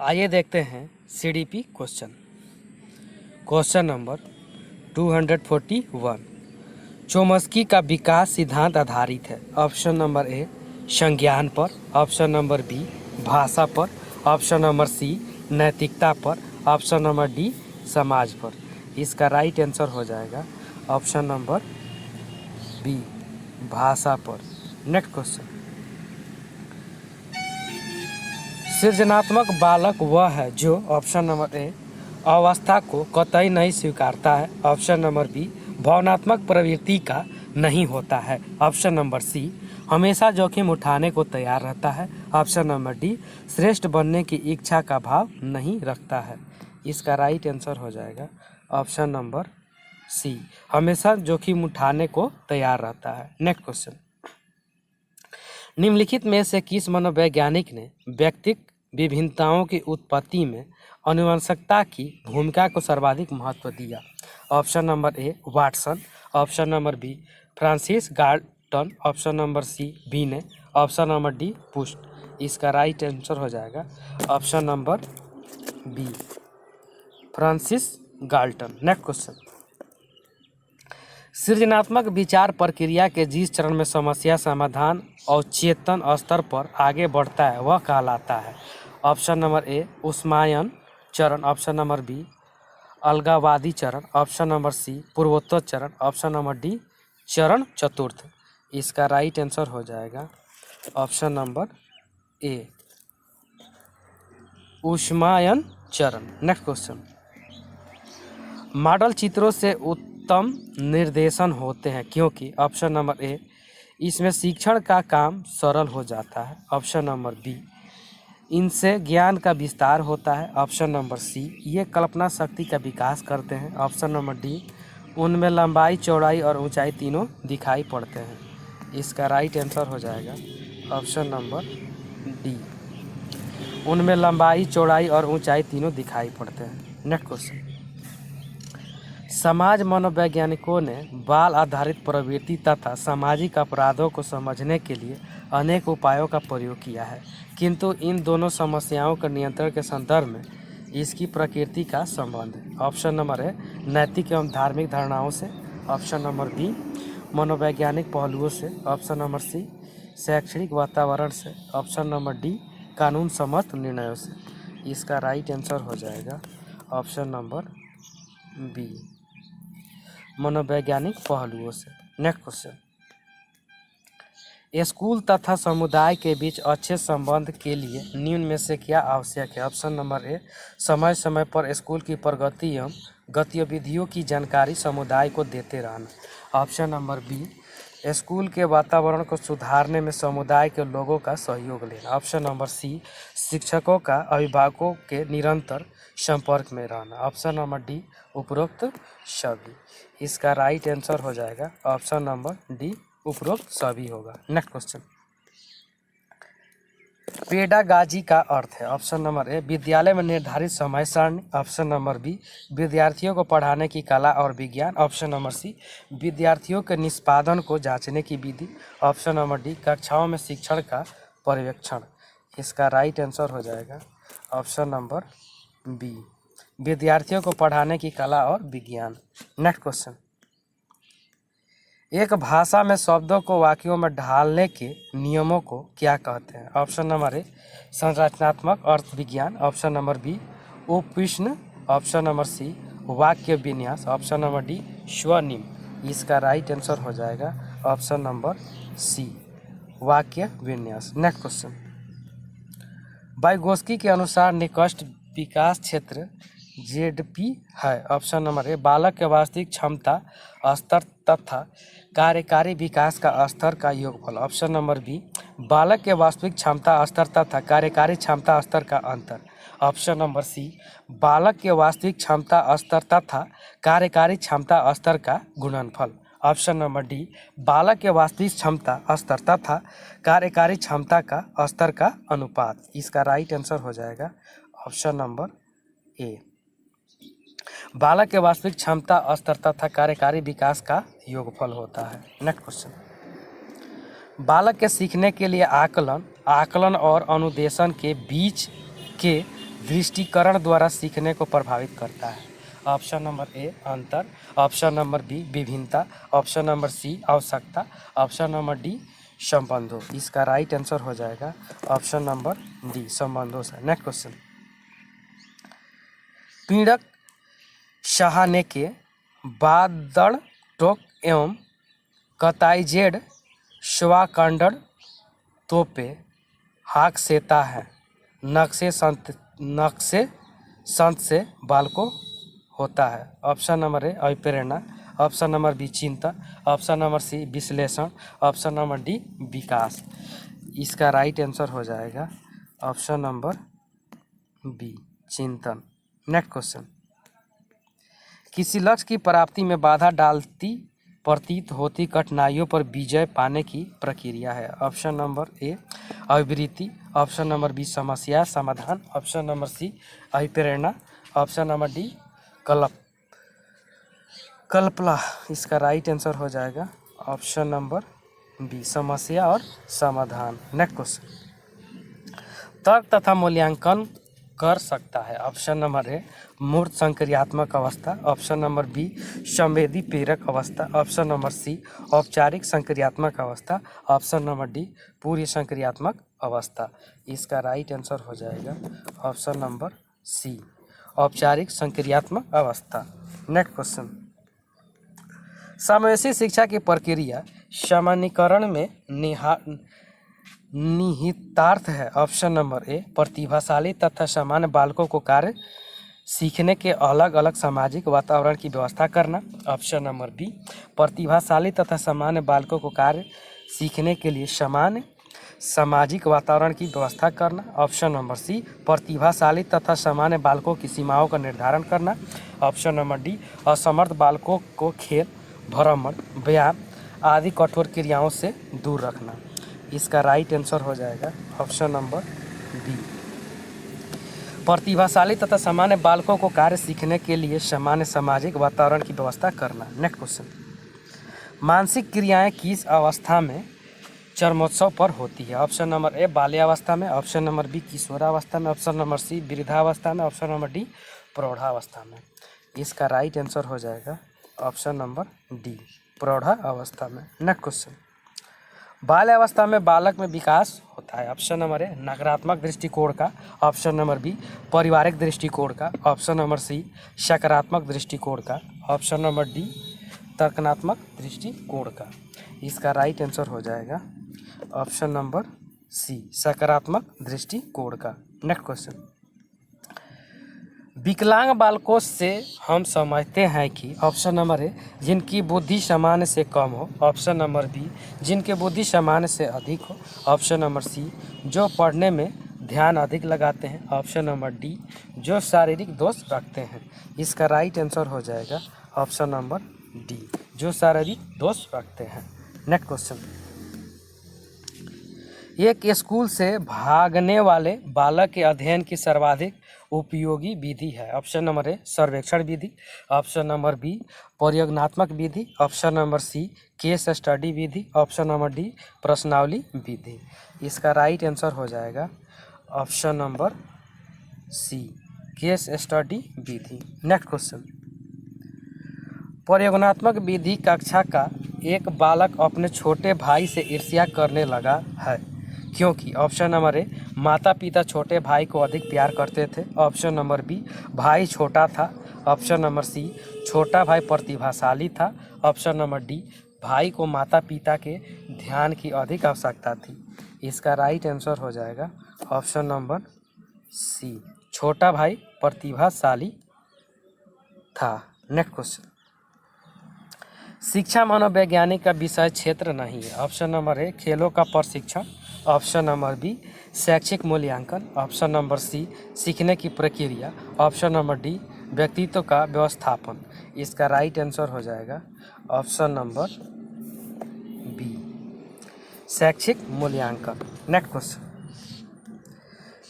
आइए देखते हैं CDP question. Question number 241। Chomsky का विकास सिद्धांत आधारित है। ऑप्शन नंबर ए संज्ञान पर, ऑप्शन नंबर बी भाषा पर, ऑप्शन नंबर सी नैतिकता पर, ऑप्शन नंबर डी समाज पर। इसका राइट आंसर हो जाएगा ऑप्शन नंबर बी भाषा पर। Next question. सृजनात्मक बालक वह है जो ऑप्शन नंबर ए अवस्था को कतई नहीं स्वीकारता है, ऑप्शन नंबर बी भावनात्मक प्रवृत्ति का नहीं होता है, ऑप्शन नंबर सी हमेशा जोखिम उठाने को तैयार रहता है, ऑप्शन नंबर डी श्रेष्ठ बनने की इच्छा का भाव नहीं रखता है। इसका राइट आंसर हो जाएगा ऑप्शन नंबर सी हमेशा जोखिम उठाने को तैयार रहता है। Next question. निम्नलिखित में से किस मनोवैज्ञानिक ने व्यक्तिगत विभिन्नताओं की उत्पत्ति में आनुवंशिकता की भूमिका को सर्वाधिक महत्व दिया? Option number A Watson, option number B Francis Galton, option number C Binet, option number D पुस्ट। इसका राइट आंसर हो जाएगा option number B Francis Galton. Next question. सृजनात्मक विचार प्रक्रिया के जिस चरण में समस्या समाधान और चेतन स्तर पर आगे बढ़ता है वह कहलाता है? ऑप्शन नंबर ए उस्मायन चरण, ऑप्शन नंबर बी अलगावादी चरण, ऑप्शन नंबर सी पूर्वोत्तर चरण, ऑप्शन नंबर डी चरण चतुर्थ। इसका राइट आंसर हो जाएगा ऑप्शन नंबर ए उस्मायन चरण। Next question. मॉडल चित्रों से उत्तम निर्देशन होते हैं क्योंकि ऑप्शन नंबर ए इसमें शिक्षण का काम सरल हो जाता है, ऑप्शन नंबर बी इनसे ज्ञान का विस्तार होता है, ऑप्शन नंबर सी ये कल्पना शक्ति का विकास करते हैं, ऑप्शन नंबर डी उनमें लंबाई चौड़ाई और ऊंचाई तीनों दिखाई पड़ते हैं। इसका राइट आंसर हो जाएगा ऑप्शन नंबर डी उनमें लंबाई चौड़ाई और ऊंचाई तीनों दिखाई पड़ते हैं। Next question. समाज मनोवैज्ञानिकों ने बाल आधारित प्रवृत्ति तथा सामाजिक अपराधों को समझने के लिए अनेक उपायों का प्रयोग किया है, किंतु इन दोनों समस्याओं के नियंत्रण के संदर्भ में इसकी प्रकृति का संबंध है। ऑप्शन नंबर है नैतिक एवं धार्मिक धारणाओं से, ऑप्शन नंबर बी मनोवैज्ञानिक पहलुओं से, ऑप्शन नंबर सी शैक्षणिक वातावरण से, ऑप्शन नंबर डी कानून सम्मत निर्णयों से। इसका राइट आंसर हो जाएगा ऑप्शन नंबर बी मनोवैज्ञानिक पहलुओं से। Next question. स्कूल तथा समुदाय के बीच अच्छे संबंध के लिए निम्न में से क्या आवश्यक है? ऑप्शन नंबर ए समय समय पर स्कूल की प्रगति एवं गतिविधियों की जानकारी समुदाय को देते रहना, ऑप्शन नंबर बी स्कूल के वातावरण को सुधारने में समुदाय के लोगों का सहयोग लेना, ऑप्शन नंबर सी शिक्षकों का अभिभावकों के निरंतर संपर्क में रहना, ऑप्शन नंबर डी उपरोक्त सभी। इसका राइट आंसर हो जाएगा ऑप्शन नंबर डी उपरोक्त सभी होगा। Next question. पेडागाजी का अर्थ है? ऑप्शन नंबर ए विद्यालय में निर्धारित समय सारणी, ऑप्शन नंबर बी विद्यार्थियों को पढ़ाने की कला और विज्ञान, ऑप्शन नंबर सी विद्यार्थियों के निष्पादन को जांचने की विधि, ऑप्शन नंबर डी कक्षाओं में शिक्षण का पर्यवेक्षण। इसका राइट आंसर हो जाएगा ऑप्शन नंबर बी विद्यार्थियों को पढ़ाने की कला और विज्ञान। Next question. एक भाषा में शब्दों को वाक्यों में ढालने के नियमों को क्या कहते हैं? ऑप्शन नंबर ए संरचनात्मक अर्थ विज्ञान, ऑप्शन नंबर बी उपप्रश्न, ऑप्शन नंबर सी वाक्य विन्यास, ऑप्शन नंबर डी स्वनिम। इसका राइट आंसर हो जाएगा ऑप्शन नंबर सी वाक्य विन्यास। Next question. वाइगोस्की के अनुसार निकृष्ट विकास क्षेत्र जेडपी है? ऑप्शन नंबर ए बालक के वास्तविक क्षमता स्तर तथा कार्यकारी विकास का स्तर का योगफल, ऑप्शन नंबर बी बालक के वास्तविक क्षमता स्तर तथा कार्यकारी क्षमता स्तर का अंतर, ऑप्शन नंबर सी बालक के वास्तविक क्षमता स्तर तथा कार्यकारी क्षमता स्तर का गुणनफल, ऑप्शन नंबर डी बालक के वास्तविक क्षमता स्तर तथा कार्यकारी क्षमता का स्तर का अनुपात। इसका राइट आंसर हो जाएगा ऑप्शन नंबर ए बालक के वास्तविक क्षमता स्तर तथा कार्यकारी विकास का योगफल होता है। Next question. बालक के सीखने के लिए आकलन और अनुदेशन के बीच के दृष्टिकरण द्वारा सीखने को प्रभावित करता है? ऑप्शन नंबर ए अंतर, ऑप्शन नंबर बी विभिन्नता, ऑप्शन नंबर सी आवश्यकता, ऑप्शन नंबर डी संबंधों। इसका राइट आंसर हो जाएगा ऑप्शन नंबर डी संबंधों से। नेक्स्ट क्वेश्चन, पीड़क सहाने के बादड़ टोक एवं कताईजेड श्वाकांडर तोपे हाक सेता है नक्शे संत से बालको होता है? ऑप्शन नंबर ए अभिप्रेरणा, ऑप्शन नंबर बी चिंतन, ऑप्शन नंबर सी विश्लेषण, ऑप्शन नंबर डी विकास। इसका राइट आंसर हो जाएगा ऑप्शन नंबर बी चिंतन। नेक्स्ट क्वेश्चन, किसी लक्ष्य की प्राप्ति में बाधा डालती प्रतीत होती कठिनाइयों पर विजय पाने की प्रक्रिया है? ऑप्शन नंबर ए अभिवृत्ति, ऑप्शन नंबर बी समस्या समाधान, ऑप्शन नंबर सी अभिप्रेरणा, ऑप्शन नंबर डी कल्पना। इसका राइट आंसर हो जाएगा ऑप्शन नंबर बी समस्या और समाधान। नेक्स्ट क्वेश्चन, तर्क तथा मूल्यांकन कर सकता है? ऑप्शन नंबर ए मूर्त संक्रियात्मक अवस्था, ऑप्शन नंबर बी संवेदी प्रेरक अवस्था, ऑप्शन नंबर सी औपचारिक संक्रियात्मक अवस्था, ऑप्शन नंबर डी पूरी संक्रियात्मक अवस्था। इसका राइट आंसर हो जाएगा ऑप्शन नंबर सी औपचारिक संक्रियात्मक अवस्था। नेक्स्ट क्वेश्चन, समावेशी शिक्षा की प्रक्रिया सामान्यीकरण में निहितार्थ है? ऑप्शन नंबर ए प्रतिभाशाली तथा सामान्य बालकों को कार्य सीखने के अलग अलग सामाजिक वातावरण की व्यवस्था करना, ऑप्शन नंबर बी प्रतिभाशाली तथा सामान्य बालकों को कार्य सीखने के लिए सामान्य सामाजिक वातावरण की व्यवस्था करना, ऑप्शन नंबर सी प्रतिभाशाली तथा सामान्य बालकों की सीमाओं का निर्धारण करना, ऑप्शन नंबर डी असमर्थ बालकों को खेल भ्रमण व्यायाम आदि कठोर क्रियाओं से दूर रखना। इसका राइट आंसर हो जाएगा ऑप्शन नंबर बी प्रतिभाशाली तथा सामान्य बालकों को कार्य सीखने के लिए सामान्य सामाजिक वातावरण की व्यवस्था करना। नेक्स्ट क्वेश्चन, मानसिक क्रियाएं किस अवस्था में चरमोत्सव पर होती है? ऑप्शन नंबर ए बाल्यावस्था में, ऑप्शन नंबर बी किशोरावस्था में, ऑप्शन नंबर सी वृद्धावस्था में, ऑप्शन नंबर डी प्रौढ़ावस्था में। इसका राइट आंसर हो जाएगा ऑप्शन नंबर डी प्रौढ़ावस्था में। नेक्स्ट क्वेश्चन, बाल्यावस्था में बालक में विकास होता है? ऑप्शन नंबर ए नकारात्मक दृष्टिकोण का, ऑप्शन नंबर बी पारिवारिक दृष्टिकोण का, ऑप्शन नंबर सी सकारात्मक दृष्टिकोण का, ऑप्शन नंबर डी तर्कनात्मक दृष्टिकोण का। इसका राइट आंसर हो जाएगा ऑप्शन नंबर सी सकारात्मक दृष्टिकोण का। नेक्स्ट क्वेश्चन, विकलांग बालकों से हम समझते हैं कि ऑप्शन नंबर ए जिनकी बुद्धि सामान्य से कम हो, ऑप्शन नंबर बी जिनकी बुद्धि सामान्य से अधिक हो, ऑप्शन नंबर सी जो पढ़ने में ध्यान अधिक लगाते हैं, ऑप्शन नंबर डी जो शारीरिक दोष रखते हैं। इसका राइट आंसर हो जाएगा ऑप्शन नंबर डी जो शारीरिक दोष रखते हैं। नेक्स्ट क्वेश्चन, एक स्कूल से भागने वाले बालक के अध्ययन की सर्वाधिक उपयोगी विधि है? ऑप्शन नंबर ए सर्वेक्षण विधि, ऑप्शन नंबर बी प्रयोगात्मक विधि, option number C case study विधि, ऑप्शन नंबर डी प्रश्नावली विधि। इसका राइट आंसर हो जाएगा option number C case study विधि। नेक्स्ट क्वेश्चन, प्रयोगात्मक विधि कक्षा का एक बालक अपने छोटे भाई से ईर्ष्या करने लगा है क्योंकि? ऑप्शन नंबर ए माता पिता छोटे भाई को अधिक प्यार करते थे, ऑप्शन नंबर बी भाई छोटा था, ऑप्शन नंबर सी छोटा भाई प्रतिभाशाली था, ऑप्शन नंबर डी भाई को माता पिता के ध्यान की अधिक आवश्यकता थी। इसका राइट आंसर हो जाएगा ऑप्शन नंबर सी छोटा भाई प्रतिभाशाली था। नेक्स्ट क्वेश्चन, शिक्षा मनोवैज्ञानिक का विषय क्षेत्र नहीं है? ऑप्शन नंबर ए खेलों का प्रशिक्षण, ऑप्शन नंबर बी शैक्षिक मूल्यांकन, ऑप्शन नंबर सी सीखने की प्रक्रिया, ऑप्शन नंबर डी व्यक्तित्व का व्यवस्थापन। इसका राइट आंसर हो जाएगा ऑप्शन नंबर बी शैक्षिक मूल्यांकन। नेक्स्ट क्वेश्चन,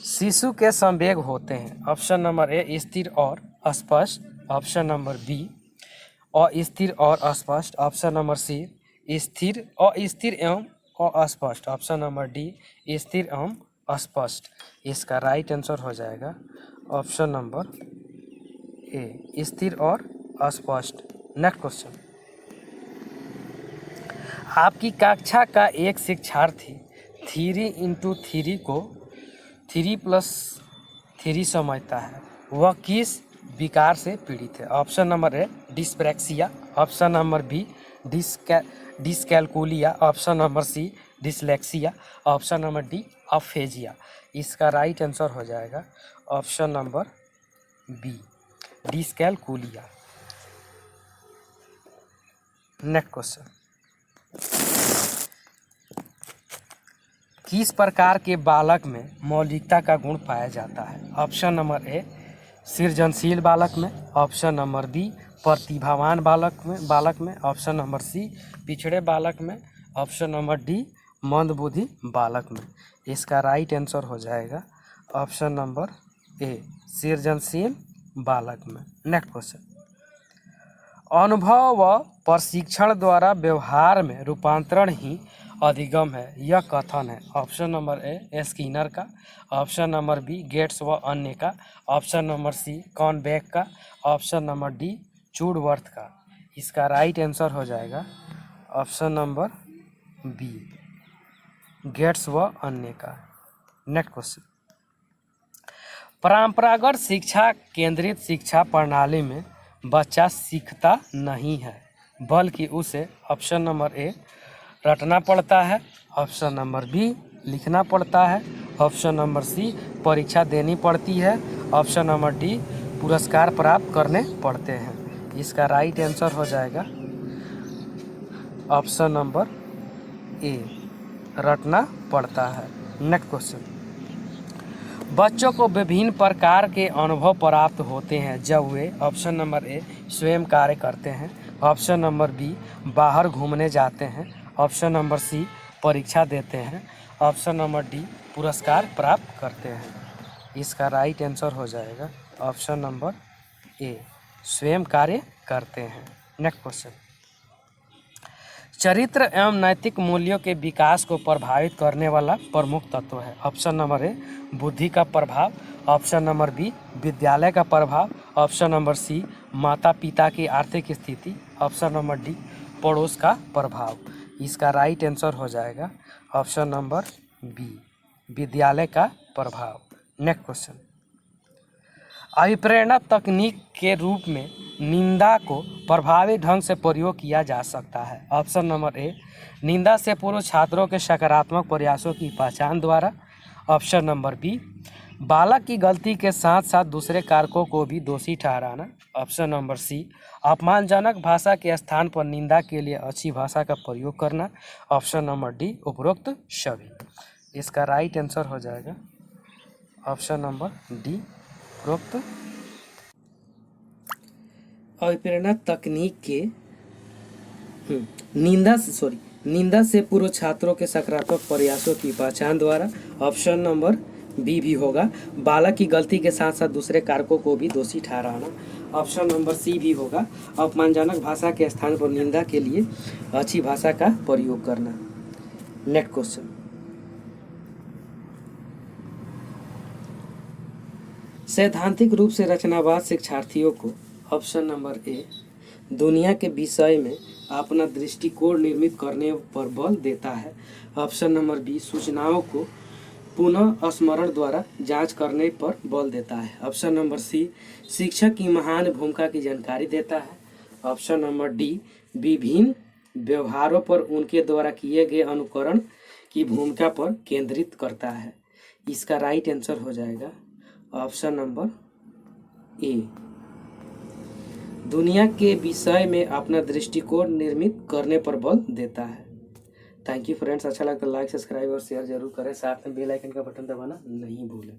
शिशु के संवेग होते हैं? ऑप्शन नंबर ए स्थिर और अस्पष्ट, ऑप्शन नंबर बी अस्थिर और अस्पष्ट, ऑप्शन नंबर सी स्थिर अस्थिर एवं अस्पष्ट, ऑप्शन नंबर डी स्थिर एवं अस्पष्ट। इसका राइट आंसर हो जाएगा ऑप्शन नंबर ए स्थिर और अस्पष्ट। नेक्स्ट क्वेश्चन, आपकी कक्षा का एक शिक्षार्थी 3x3 को 3+3 समझता है, वह किस विकार से पीड़ित है? Option number A dyspraxia, option number B dyscalculia, option number C dyslexia, option number D aphasia. इसका राइट आंसर हो जाएगा option number B dyscalculia. Next question, किस प्रकार के बालक में मौलिकता का गुण पाया जाता है? ऑप्शन नंबर ए सृजनशील बालक में, ऑप्शन नंबर बी प्रतिभावान बालक में, ऑप्शन नंबर सी पिछड़े बालक में, ऑप्शन नंबर डी मंदबुद्धि बालक में। इसका राइट आंसर हो जाएगा ऑप्शन नंबर ए सृजनशील बालक में। नेक्स्ट क्वेश्चन, अनुभव व प्रशिक्षण द्वारा व्यवहार में रूपांतरण ही अधिगम है, यह कथन है? ऑप्शन नंबर ए स्किनर का, ऑप्शन नंबर बी गेट्स व अन्य का, ऑप्शन नंबर सी कॉनबेक का, ऑप्शन नंबर डी चूडवर्थ का। इसका राइट आंसर हो जाएगा ऑप्शन नंबर बी गेट्स व अन्य का। नेक्स्ट क्वेश्चन, परंपरागत शिक्षा केंद्रित शिक्षा प्रणाली में बच्चा सीखता नहीं है, बल्कि उसे ऑप्शन नंबर ए रटना पड़ता है, ऑप्शन नंबर बी लिखना पड़ता है, ऑप्शन नंबर सी परीक्षा देनी पड़ती है, ऑप्शन नंबर डी पुरस्कार प्राप्त करने पड़ते हैं। इसका राइट आंसर हो जाएगा ऑप्शन नंबर ए रटना पड़ता है। नेक्स्ट क्वेश्चन, बच्चों को विभिन्न प्रकार के अनुभव प्राप्त होते हैं जब वे ऑप्शन नंबर ए स्वयं कार्य करते हैं, ऑप्शन नंबर बी बाहर घूमने जाते हैं, ऑप्शन नंबर सी परीक्षा देते हैं, ऑप्शन नंबर डी पुरस्कार प्राप्त करते हैं। इसका राइट आंसर हो जाएगा ऑप्शन नंबर ए स्वयं कार्य करते हैं। नेक्स्ट क्वेश्चन, चरित्र एवं नैतिक मूल्यों के विकास को प्रभावित करने वाला प्रमुख तत्व है? ऑप्शन नंबर ए बुद्धि का प्रभाव, ऑप्शन नंबर बी विद्यालय का प्रभाव, ऑप्शन नंबर सी माता पिता की आर्थिक स्थिति, ऑप्शन नंबर डी पड़ोस का प्रभाव। इसका राइट आंसर हो जाएगा ऑप्शन नंबर बी विद्यालय का प्रभाव। नेक्स्ट क्वेश्चन, अभिप्रेरणा तकनीक के रूप में निंदा को प्रभावी ढंग से प्रयोग किया जा सकता है? ऑप्शन नंबर ए निंदा से पूर्व छात्रों के सकारात्मक प्रयासों की पहचान द्वारा, ऑप्शन नंबर बी बालक की गलती के साथ साथ दूसरे कारकों को भी दोषी ठहराना, ऑप्शन नंबर सी अपमानजनक भाषा के स्थान पर निंदा के लिए अच्छी भाषा का प्रयोग करना, ऑप्शन नंबर डी उपरोक्त सभी। इसका राइट आंसर हो जाएगा ऑप्शन नंबर डी उपरोक्त। अभिप्रेरणा तकनीक के निंदा से पूर्व छात्रों के सकारात्मक प्रयासों की पहचान द्वारा, ऑप्शन नंबर बी भी होगा बालक की गलती के साथ साथ दूसरे कारकों को भी दोषी ठहराना, ऑप्शन नंबर सी भी होगा अपमानजनक भाषा के स्थान पर निंदा के लिए अच्छी भाषा का प्रयोग करना। नेक्स्ट क्वेश्चन, सैद्धांतिक रूप से रचनावाद शिक्षार्थियों को, ऑप्शन नंबर ए दुनिया के विषय में अपना दृष्टिकोण निर्मित करने पर बल देता है, ऑप्शन नंबर बी सूचनाओं को पुनः स्मरण द्वारा जांच करने पर बल देता है, ऑप्शन नंबर सी शिक्षक की महान भूमिका की जानकारी देता है, ऑप्शन नंबर डी विभिन्न व्यवहारों पर उनके द्वारा किए गए अनुकरण की भूमिका पर केंद्रित करता है। इसका राइट आंसर हो जाएगा ऑप्शन नंबर ए दुनिया के विषय में अपना दृष्टिकोण निर्मित करने पर बल देता है। थैंक यू फ्रेंड्स, अच्छा लगा तो लाइक सब्सक्राइब और शेयर जरूर करें, साथ में बेल आइकन का बटन दबाना नहीं भूलें।